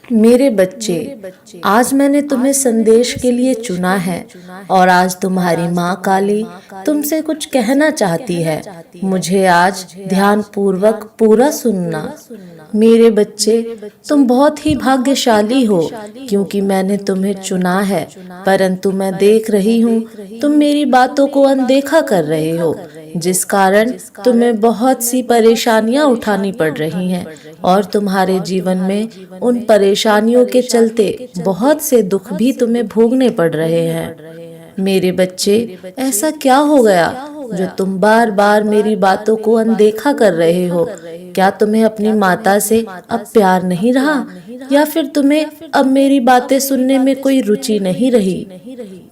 मेरे बच्चे, आज मैंने तुम्हें संदेश के लिए चुना है और आज तुम्हारी माँ काली तुमसे कुछ कहना चाहती है। मुझे आज ध्यान पूर्वक पूरा सुनना। मेरे बच्चे, तुम बहुत ही भाग्यशाली हो क्योंकि मैंने तुम्हें चुना है, परंतु मैं देख रही हूँ तुम मेरी बातों को अनदेखा कर रहे हो, जिस कारण तुम्हें बहुत सी परेशानियां उठानी पड़ रही हैं और तुम्हारे जीवन में उन परेशानियों के चलते बहुत से दुख भी तुम्हें भोगने पड़ रहे हैं। मेरे बच्चे, ऐसा क्या हो गया जो तुम बार बार मेरी बातों को अनदेखा कर रहे हो? क्या तुम्हें अपनी माता से अब प्यार नहीं रहा या फिर तुम्हें अब मेरी बातें सुनने में कोई रुचि नहीं रही?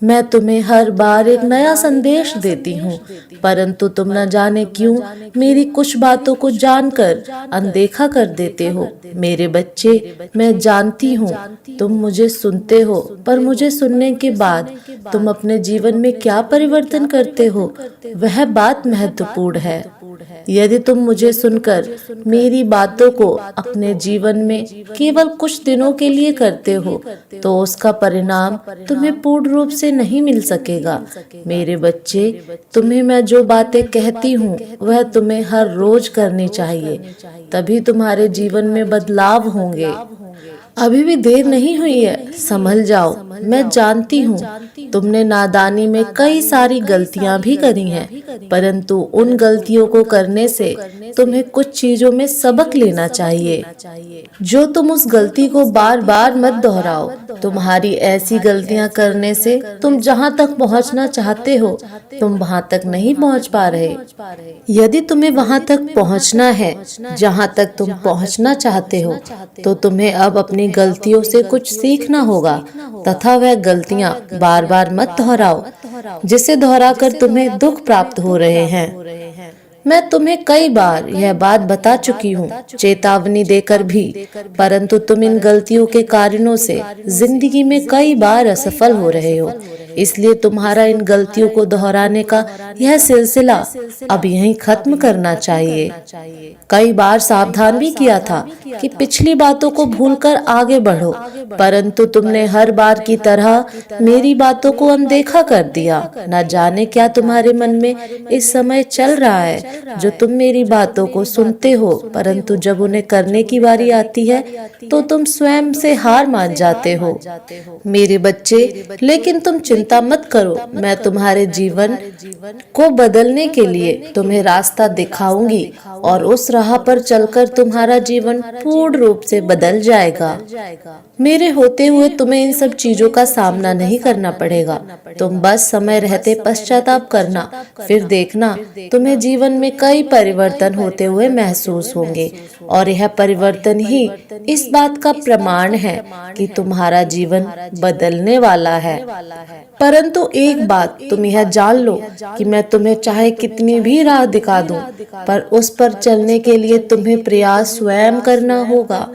मैं तुम्हें हर बार एक नया संदेश देती हूँ, परंतु तुम न जाने क्यों मेरी कुछ बातों को जानकर अनदेखा कर देते हो। मेरे बच्चे, मैं जानती हूँ तुम मुझे सुनते हो, पर मुझे सुनने के बाद तुम अपने जीवन में क्या परिवर्तन करते हो, वह बात महत्वपूर्ण है। यदि तुम मुझे सुनकर मेरी बातों को अपने जीवन में केवल कुछ दिनों के लिए करते हो, तो उसका परिणाम तुम्हें पूर्ण रूप से नहीं मिल सकेगा। मेरे बच्चे, तुम्हें मैं जो बातें कहती हूँ वह तुम्हें हर रोज करनी चाहिए, तभी तुम्हारे जीवन में बदलाव होंगे। अभी भी देर नहीं हुई है, संभल जाओ। मैं जानती हूँ तुमने नादानी में कई सारी गलतियां भी करी हैं, परंतु उन गलतियों को करने से तुम्हें कुछ चीजों में सबक लेना चाहिए। जो तुम उस गलती को बार बार मत दोहराओ। तुम्हारी ऐसी गलतियां करने से तुम जहाँ तक पहुँचना चाहते हो, तुम वहाँ तक नहीं पहुँच पा रहे। यदि तुम्हें वहाँ तक पहुँचना है जहाँ तक तुम पहुँचना चाहते हो, तो तुम्हें अब अपनी गलतियों से कुछ सीखना होगा तथा वह गलतियां बार बार मत दोहराओ, जिसे दोहराकर तुम्हें दुख प्राप्त हो रहे हैं। मैं तुम्हें कई बार यह बात बता चुकी हूँ, चेतावनी देकर भी, परंतु तुम इन गलतियों के कारणों से जिंदगी में कई बार असफल हो रहे हो। इसलिए तुम्हारा इन गलतियों को दोहराने का यह सिलसिला अब यहीं खत्म करना चाहिए। कई बार सावधान भी किया था कि पिछली बातों को भूलकर आगे बढ़ो, परंतु तुमने हर बार की तरह मेरी बातों को अनदेखा कर दिया। न जाने क्या तुम्हारे मन में इस समय चल रहा है जो तुम मेरी बातों को सुनते हो, परंतु जब उन्हें करने की बारी आती है तो तुम स्वयं से हार मान जाते हो। मेरे बच्चे, लेकिन तुम चिंता मत करो, मैं तुम्हारे जीवन को बदलने के लिए तुम्हें रास्ता दिखाऊंगी और उस राह पर चलकर तुम्हारा जीवन पूर्ण रूप से बदल जाएगा। मेरे होते हुए तुम्हें इन सब चीजों का सामना नहीं करना पड़ेगा। तुम बस समय रहते पश्चाताप करना, फिर देखना तुम्हें जीवन में कई परिवर्तन होते हुए महसूस होंगे और यह परिवर्तन ही इस बात का प्रमाण है कि तुम्हारा जीवन बदलने वाला है। परंतु एक बात तुम यह जान लो कि मैं तुम्हें चाहे कितनी भी राह दिखा दूं, पर उस पर चलने के लिए तुम्हें प्रयास स्वयं करना होगा।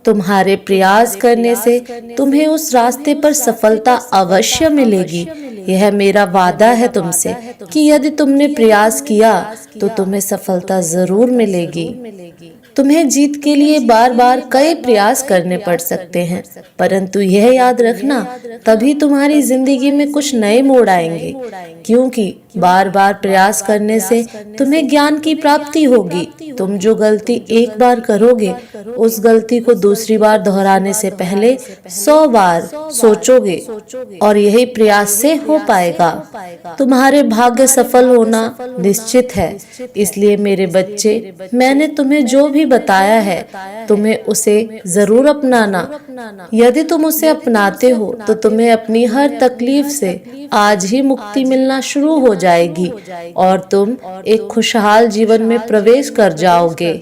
तुम्हारे प्रयास करने से तुम्हें उस रास्ते पर सफलता अवश्य मिलेगी। यह मेरा वादा है तुमसे कि यदि तुमने प्रयास किया तो तुम्हें सफलता जरूर मिलेगी। तुम्हें जीत के लिए बार बार कई प्रयास करने पड़ सकते हैं, परंतु यह याद रखना तभी तुम्हारी जिंदगी में कुछ नए मोड़ आएंगे, क्योंकि बार बार प्रयास करने से तुम्हें ज्ञान की प्राप्ति होगी। तुम जो गलती एक बार करोगे, उस गलती को दूसरी बार दोहराने से पहले 100 बार सोचोगे और यही प्रयास से हो पाएगा। तुम्हारे भाग्य सफल होना निश्चित है। इसलिए मेरे बच्चे, मैंने तुम्हें जो भी बताया है तुम्हें उसे जरूर अपनाना। यदि तुम उसे अपनाते हो तो तुम्हें अपनी हर तकलीफ से आज ही मुक्ति मिलना शुरू हो जाएगी और तुम एक खुशहाल जीवन में प्रवेश कर जाओगे।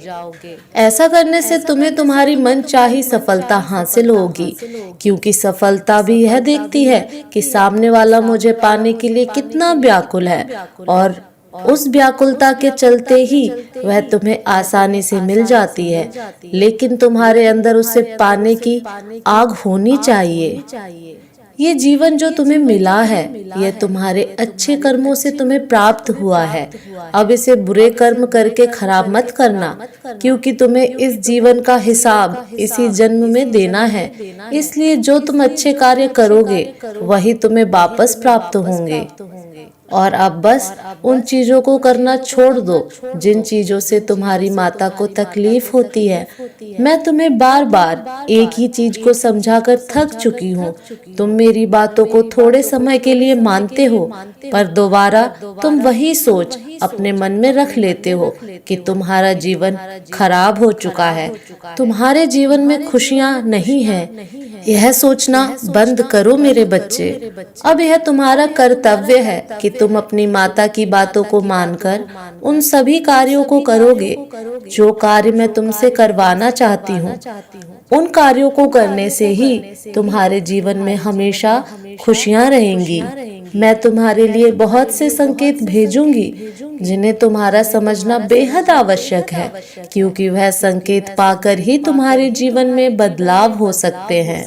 ऐसा करने से तुम्हें तुम्हारी मनचाही सफलता हासिल होगी, क्योंकि सफलता भी यह देखती है कि सामने वाला मुझे पाने के लिए कितना व्याकुल है और उस व्याकुलता के चलते ही वह तुम्हें आसानी से मिल जाती है, लेकिन तुम्हारे अंदर उसे पाने की आग होनी चाहिए। ये जीवन जो तुम्हें मिला है, यह तुम्हारे अच्छे कर्मों से तुम्हें प्राप्त हुआ है। अब इसे बुरे कर्म करके खराब मत करना, क्योंकि तुम्हें इस जीवन का हिसाब इसी जन्म में देना है। इसलिए जो तुम अच्छे कार्य करोगे वही तुम्हें वापस प्राप्त होंगे। और अब बस उन चीजों को करना छोड़ दो जिन चीजों से तुम्हारी माता को तकलीफ होती है। मैं तुम्हें बार बार एक ही चीज को समझाकर थक चुकी हूँ। तुम मेरी बातों को थोड़े समय के लिए मानते हो, पर दोबारा तुम वही सोच अपने मन में रख लेते हो कि तुम्हारा जीवन खराब हो चुका है, तुम्हारे जीवन में खुशियाँ नहीं है। यह सोचना बंद करो मेरे बच्चे। अब यह तुम्हारा कर्तव्य है कि तुम अपनी माता की बातों को मानकर उन सभी कार्यों को करोगे जो कार्य मैं तुमसे करवाना चाहती हूँ। उन कार्यों को करने से ही तुम्हारे जीवन में हमेशा खुशियाँ रहेंगी। मैं तुम्हारे लिए बहुत से संकेत भेजूंगी जिन्हें तुम्हारा समझना बेहद आवश्यक है, क्योंकि वह संकेत पाकर ही तुम्हारे जीवन में बदलाव हो सकते हैं।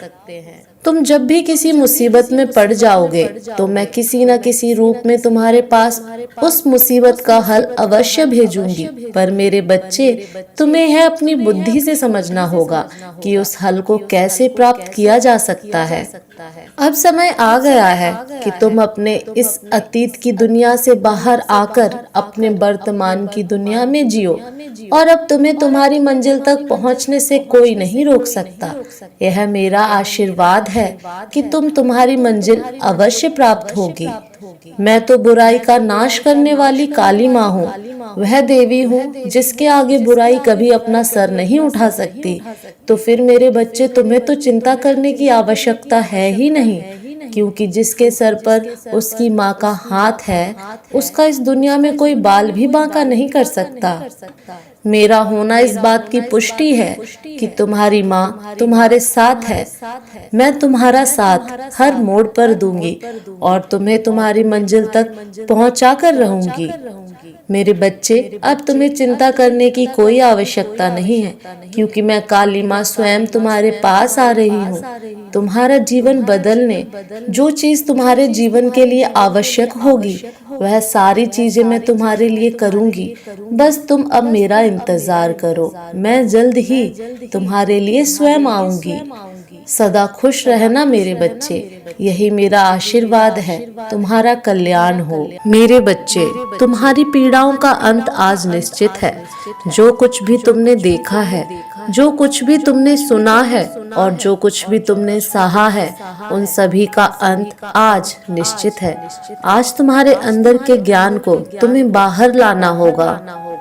तुम जब भी किसी मुसीबत में पड़ जाओगे तो मैं किसी न किसी रूप में तुम्हारे पास उस मुसीबत का हल अवश्य भेजूंगी। पर मेरे बच्चे, तुम्हें यह अपनी बुद्धि से समझना होगा कि उस हल को कैसे प्राप्त किया जा सकता है। अब समय आ गया है कि तुम अपने इस अतीत की दुनिया से बाहर आकर अपने वर्तमान की दुनिया में जियो, और अब तुम्हें तुम्हारी मंजिल तक पहुंचने से कोई नहीं रोक सकता। यह मेरा आशीर्वाद है कि तुम्हारी मंजिल अवश्य प्राप्त होगी। मैं तो बुराई का नाश करने वाली काली माँ हूँ, वह देवी हूँ जिसके आगे बुराई कभी अपना सर नहीं उठा सकती। तो फिर मेरे बच्चे, तुम्हें तो चिंता करने की आवश्यकता है ही नहीं, क्योंकि जिसके सर पर उसकी माँ का हाथ है उसका इस दुनिया में कोई बाल भी बांका नहीं कर सकता। मेरा होना इस बात की पुष्टि है कि तुम्हारी माँ तुम्हारे साथ है। मैं तुम्हारा साथ हर मोड़ पर दूंगी और तुम्हें तुम्हारी मंजिल तक पहुंचा कर रहूंगी। मेरे बच्चे, अब तुम्हें चिंता करने की कोई आवश्यकता नहीं है, क्योंकि मैं काली माँ स्वयं तुम्हारे पास आ रही हूँ। तुम्हारा जीवन बदलने जो चीज तुम्हारे जीवन के लिए आवश्यक होगी वह सारी चीजें मैं तुम्हारे लिए करूंगी। बस तुम अब मेरा इंतजार करो, मैं जल्द ही तुम्हारे लिए स्वयं आऊंगी। सदा खुश रहना मेरे बच्चे, यही मेरा आशीर्वाद है। तुम्हारा कल्याण हो। मेरे बच्चे, तुम्हारी पीड़ाओं का अंत आज निश्चित है। जो कुछ भी तुमने देखा है, जो कुछ भी तुमने सुना है और जो कुछ भी तुमने सहा है, उन सभी का अंत आज निश्चित है। आज तुम्हारे अंदर के ज्ञान को तुम्हें बाहर लाना होगा।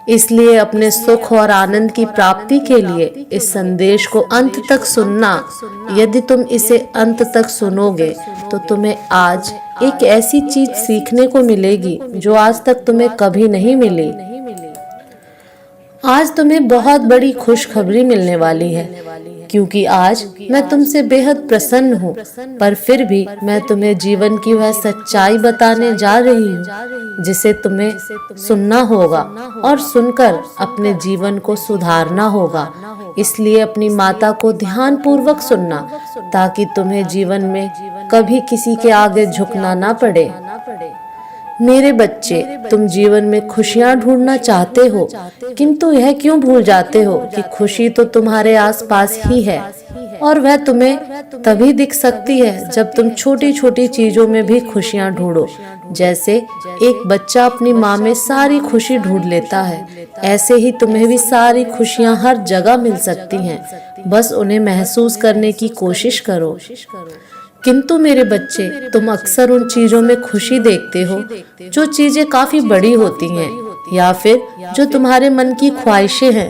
इसलिए अपने सुख और आनंद की प्राप्ति के लिए इस संदेश को अंत तक सुनना। यदि तुम इसे अंत तक सुनोगे तो तुम्हें आज एक ऐसी चीज सीखने को मिलेगी जो आज तक तुम्हें कभी नहीं मिली। आज तुम्हें बहुत बड़ी खुशखबरी मिलने वाली है, क्योंकि आज मैं तुमसे बेहद प्रसन्न हूँ। पर फिर भी मैं तुम्हें जीवन की वह सच्चाई बताने जा रही हूँ जिसे तुम्हें सुनना होगा और सुनकर अपने जीवन को सुधारना होगा। इसलिए अपनी माता को ध्यान पूर्वक सुनना, ताकि तुम्हें जीवन में कभी किसी के आगे झुकना ना पड़े। मेरे बच्चे, तुम जीवन में खुशियाँ ढूंढना चाहते हो, किंतु यह क्यों भूल जाते हो कि खुशी तो तुम्हारे आसपास ही है, और वह तुम्हें तभी दिख सकती है जब तुम छोटी छोटी चीजों में भी खुशियाँ ढूंढो। जैसे एक बच्चा अपनी माँ में सारी खुशी ढूंढ लेता है, ऐसे ही तुम्हें भी सारी खुशियाँ हर जगह मिल सकती हैं। बस उन्हें महसूस करने की कोशिश करो। किंतु मेरे बच्चे, तुम अक्सर उन चीजों में खुशी देखते हो जो चीजें काफी बड़ी होती हैं, या फिर जो तुम्हारे मन की ख्वाहिशें हैं।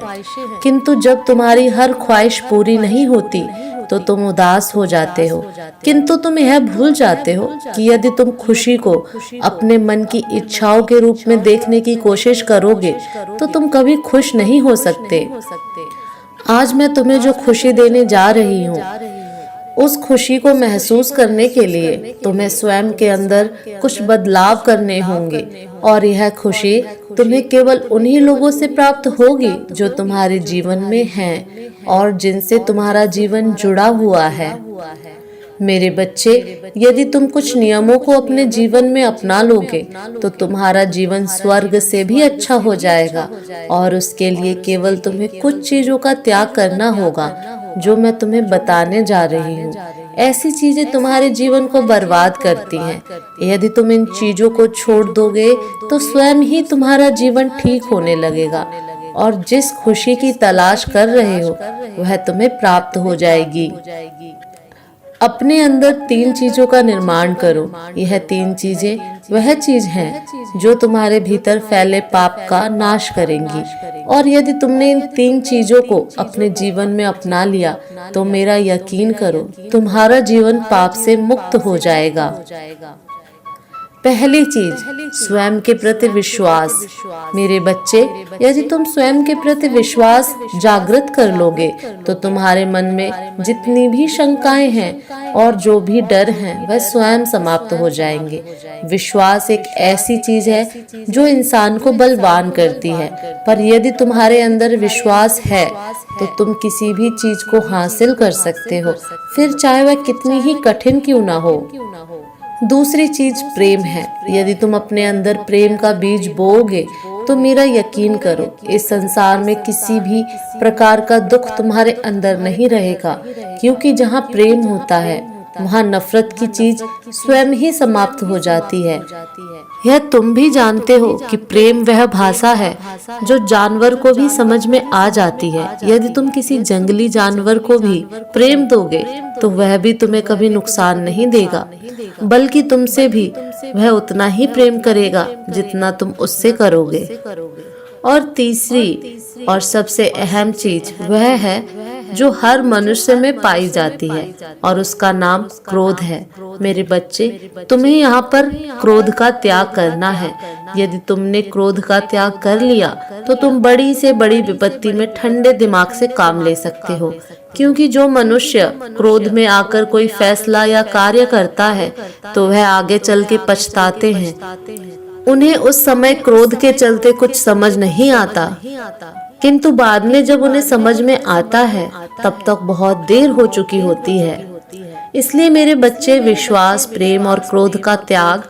किंतु जब तुम्हारी हर ख्वाहिश पूरी नहीं होती तो तुम उदास हो जाते हो। किंतु तुम यह भूल जाते हो कि यदि तुम खुशी को अपने मन की इच्छाओं के रूप में देखने की कोशिश करोगे तो तुम कभी खुश नहीं हो सकते। आज मैं तुम्हें जो खुशी देने जा रही हूँ, उस खुशी को महसूस करने के लिए तुम्हें स्वयं के अंदर कुछ बदलाव करने होंगे, और यह खुशी तुम्हें केवल उन्हीं लोगों से प्राप्त होगी जो तुम्हारे जीवन में हैं और जिनसे तुम्हारा जीवन जुड़ा हुआ है। मेरे बच्चे, यदि तुम कुछ नियमों को अपने जीवन में अपना लोगे तो तुम्हारा जीवन स्वर्ग से भी अच्छा हो जाएगा। और उसके लिए केवल तुम्हें कुछ चीजों का त्याग करना होगा जो मैं तुम्हें बताने जा रही हूँ। ऐसी चीजें तुम्हारे जीवन को बर्बाद करती हैं। यदि तुम इन चीजों को छोड़ दोगे तो स्वयं ही तुम्हारा जीवन ठीक होने लगेगा और जिस खुशी की तलाश कर रहे हो वह तुम्हें प्राप्त हो जाएगी। अपने अंदर 3 चीजों का निर्माण करो। यह 3 चीजें वह चीज हैं जो तुम्हारे भीतर फैले पाप का नाश करेंगी। और यदि तुमने इन 3 चीजों को अपने जीवन में अपना लिया तो मेरा यकीन करो तुम्हारा जीवन पाप से मुक्त हो जाएगा। पहली चीज, स्वयं के प्रति विश्वास। मेरे बच्चे, यदि तुम स्वयं के प्रति विश्वास जागृत कर लोगे तो तुम्हारे मन में जितनी भी शंकाएं हैं और जो भी डर हैं वह स्वयं समाप्त हो जाएंगे। विश्वास एक ऐसी चीज है जो इंसान को बलवान करती है, पर यदि तुम्हारे अंदर विश्वास है तो तुम किसी भी चीज को हासिल कर सकते हो, फिर चाहे वह कितनी ही कठिन क्यों ना हो। दूसरी चीज प्रेम है। यदि तुम अपने अंदर प्रेम का बीज बोओगे तो मेरा यकीन करो इस संसार में किसी भी प्रकार का दुख तुम्हारे अंदर नहीं रहेगा, क्योंकि जहाँ प्रेम होता है वहाँ नफरत की चीज स्वयं ही समाप्त हो जाती है। यह तुम भी जानते हो कि प्रेम वह भाषा है जो जानवर को भी समझ में आ जाती है। यदि तुम किसी जंगली जानवर को भी प्रेम दोगे तो वह भी तुम्हें कभी नुकसान नहीं देगा, बल्कि तुमसे भी वह उतना ही प्रेम करेगा जितना तुम उससे करोगे। और तीसरी और सबसे अहम चीज वह है जो हर मनुष्य में पाई जाती है और उसका नाम क्रोध है। मेरे बच्चे, तुम्हें यहाँ पर क्रोध का त्याग करना है। यदि तुमने क्रोध का त्याग कर लिया तो तुम बड़ी से बड़ी विपत्ति में ठंडे दिमाग से काम ले सकते हो, क्योंकि जो मनुष्य क्रोध में आकर कोई फैसला या कार्य करता है तो वह आगे चल के पछताते हैं। उन्हें उस समय क्रोध के चलते कुछ समझ नहीं आता, किंतु बाद में जब उन्हें समझ में आता है तब तक बहुत देर हो चुकी होती है। इसलिए मेरे बच्चे, विश्वास, प्रेम और क्रोध का त्याग,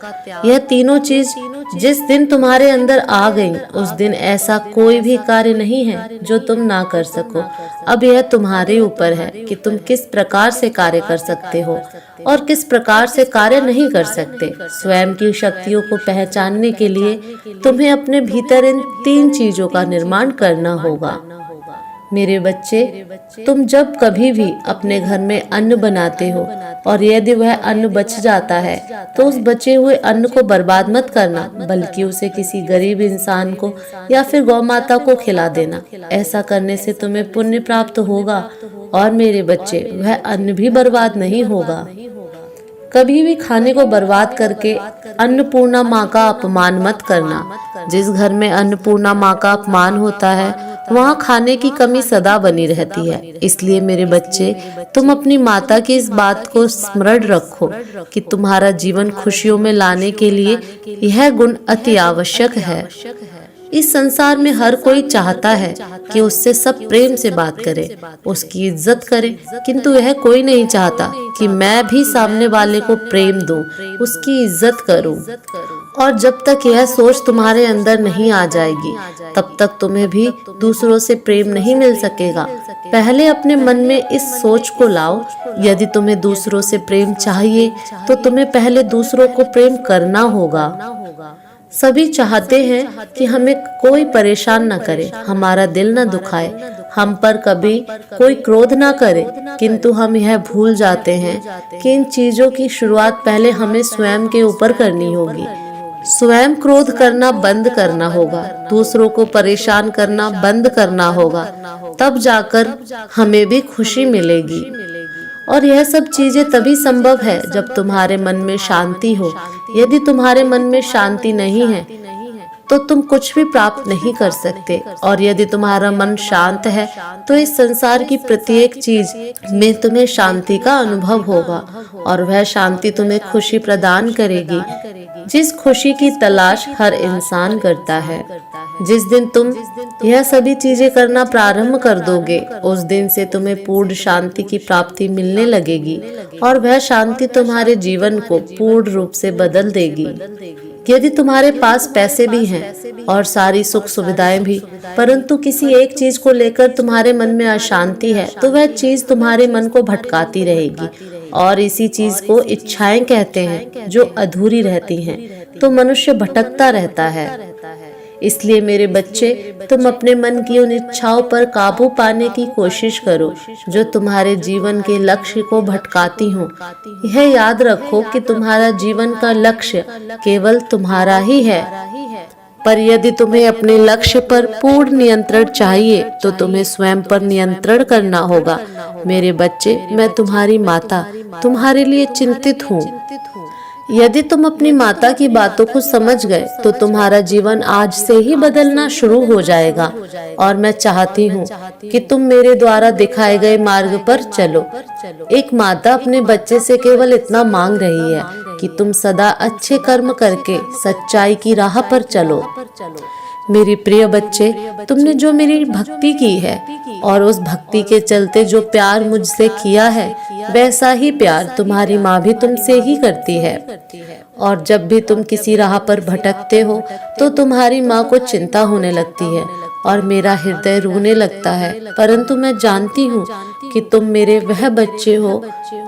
यह तीनों चीज जिस दिन तुम्हारे अंदर आ गई उस दिन ऐसा कोई भी कार्य नहीं है जो तुम ना कर सको। अब यह तुम्हारे ऊपर है कि तुम किस प्रकार से कार्य कर सकते हो और किस प्रकार से कार्य नहीं कर सकते। स्वयं की शक्तियों को पहचानने के लिए तुम्हें अपने भीतर इन 3 चीजों का निर्माण करना होगा। मेरे बच्चे, तुम जब कभी भी अपने घर में अन्न बनाते हो और यदि वह अन्न बच जाता है तो उस बचे हुए अन्न को बर्बाद मत करना, बल्कि उसे किसी गरीब इंसान को या फिर गौ माता को खिला देना। ऐसा करने से तुम्हें पुण्य प्राप्त होगा और मेरे बच्चे, वह अन्न भी बर्बाद नहीं होगा। कभी भी खाने को बर्बाद करके अन्नपूर्णा माँ का अपमान मत करना। जिस घर में अन्नपूर्णा माँ का अपमान होता है वहाँ खाने की कमी सदा बनी रहती है। इसलिए मेरे बच्चे, तुम अपनी माता की इस बात को स्मरण रखो कि तुम्हारा जीवन खुशियों में लाने के लिए यह गुण अति आवश्यक है। इस संसार में हर कोई चाहता है कि उससे सब प्रेम से बात करे, उसकी इज्जत करे, किंतु यह कोई नहीं चाहता कि मैं भी सामने वाले को प्रेम दूं, उसकी इज्जत करूं। और जब तक यह सोच तुम्हारे अंदर नहीं आ जाएगी तब तक तुम्हें भी दूसरों से प्रेम नहीं मिल सकेगा। पहले अपने मन में इस सोच को लाओ, यदि तुम्हें दूसरों से प्रेम चाहिए तो तुम्हें पहले दूसरों को प्रेम करना होगा। सभी चाहते हैं कि हमें कोई परेशान न करे, हमारा दिल न दुखाए, हम पर कभी कोई क्रोध ना करे, किंतु हम यह भूल जाते हैं कि इन चीजों की शुरुआत पहले हमें स्वयं के ऊपर करनी होगी। स्वयं क्रोध करना बंद करना होगा, दूसरों को परेशान करना बंद करना होगा, तब जाकर हमें भी खुशी मिलेगी। और यह सब चीजें तभी संभव है जब तुम्हारे मन में शांति हो। यदि तुम्हारे मन में शांति नहीं है तो तुम कुछ भी प्राप्त नहीं कर सकते। और यदि तुम्हारा मन शांत है तो इस संसार की प्रत्येक चीज में तुम्हें शांति का अनुभव होगा और वह शांति तुम्हें खुशी प्रदान करेगी, जिस खुशी की तलाश हर इंसान करता है। जिस दिन तुम यह सभी चीजें करना प्रारंभ कर दोगे, उस दिन से तुम्हें पूर्ण शांति की प्राप्ति मिलने लगेगी और वह शांति तुम्हारे जीवन को पूर्ण रूप से बदल देगी। यदि तुम्हारे पास पैसे भी हैं और सारी सुख सुविधाएं भी, परंतु किसी एक चीज को लेकर तुम्हारे मन में अशांति है, तो वह चीज तुम्हारे मन को भटकाती रहेगी और इसी चीज को इच्छाएं कहते हैं, जो अधूरी रहती हैं। तो मनुष्य भटकता रहता है। इसलिए मेरे बच्चे, तुम अपने मन की उन इच्छाओं पर काबू पाने की कोशिश करो जो तुम्हारे जीवन के लक्ष्य को भटकाती हो। यह याद रखो कि तुम्हारा जीवन का लक्ष्य केवल तुम्हारा ही है, पर यदि तुम्हें अपने लक्ष्य पर पूर्ण नियंत्रण चाहिए तो तुम्हें स्वयं पर नियंत्रण करना होगा। मेरे बच्चे, मैं तुम्हारी माता तुम्हारे लिए चिंतित हूँ। यदि तुम अपनी माता की बातों को समझ गए तो तुम्हारा जीवन आज से ही बदलना शुरू हो जाएगा और मैं चाहती हूँ कि तुम मेरे द्वारा दिखाए गए मार्ग पर चलो। एक माता अपने बच्चे से केवल इतना मांग रही है कि तुम सदा अच्छे कर्म करके सच्चाई की राह पर चलो। मेरी प्रिय बच्चे, तुमने जो मेरी भक्ति की है और उस भक्ति के चलते जो प्यार मुझसे किया है, वैसा ही प्यार तुम्हारी माँ भी तुमसे ही करती है। और जब भी तुम किसी राह पर भटकते हो तो तुम्हारी माँ को चिंता होने लगती है और मेरा हृदय रोने लगता है, परंतु मैं जानती हूँ कि तुम मेरे वह बच्चे हो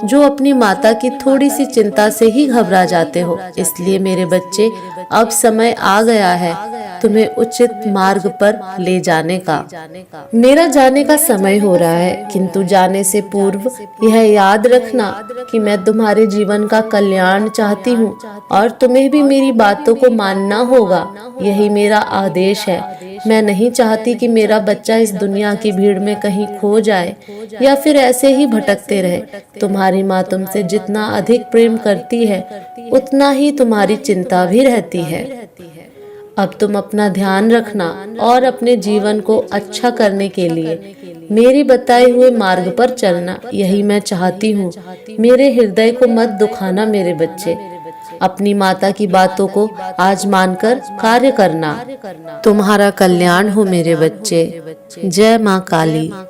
जो अपनी माता की थोड़ी सी चिंता से ही घबरा जाते हो। इसलिए मेरे बच्चे, अब समय आ गया है तुम्हें उचित मार्ग पर ले जाने का। मेरा जाने का समय हो रहा है, किंतु जाने से पूर्व यह याद रखना कि मैं तुम्हारे जीवन का कल्याण चाहती हूँ और तुम्हें भी मेरी बातों को मानना होगा। यही मेरा आदेश है। मैं नहीं चाहती कि मेरा बच्चा इस दुनिया की भीड़ में कहीं खो जाए या फिर ऐसे ही भटकते रहे। तुम्हारी माँ तुमसे जितना अधिक प्रेम करती है, उतना ही तुम्हारी चिंता भी रहती है। अब तुम अपना ध्यान रखना और अपने जीवन को अच्छा करने के लिए मेरे बताए हुए मार्ग पर चलना। यही मैं चाहती हूँ। मेरे हृदय को मत दुखाना मेरे बच्चे। अपनी माता की बातों को आज मानकर कार्य करना। तुम्हारा कल्याण हो मेरे बच्चे। जय माँ काली।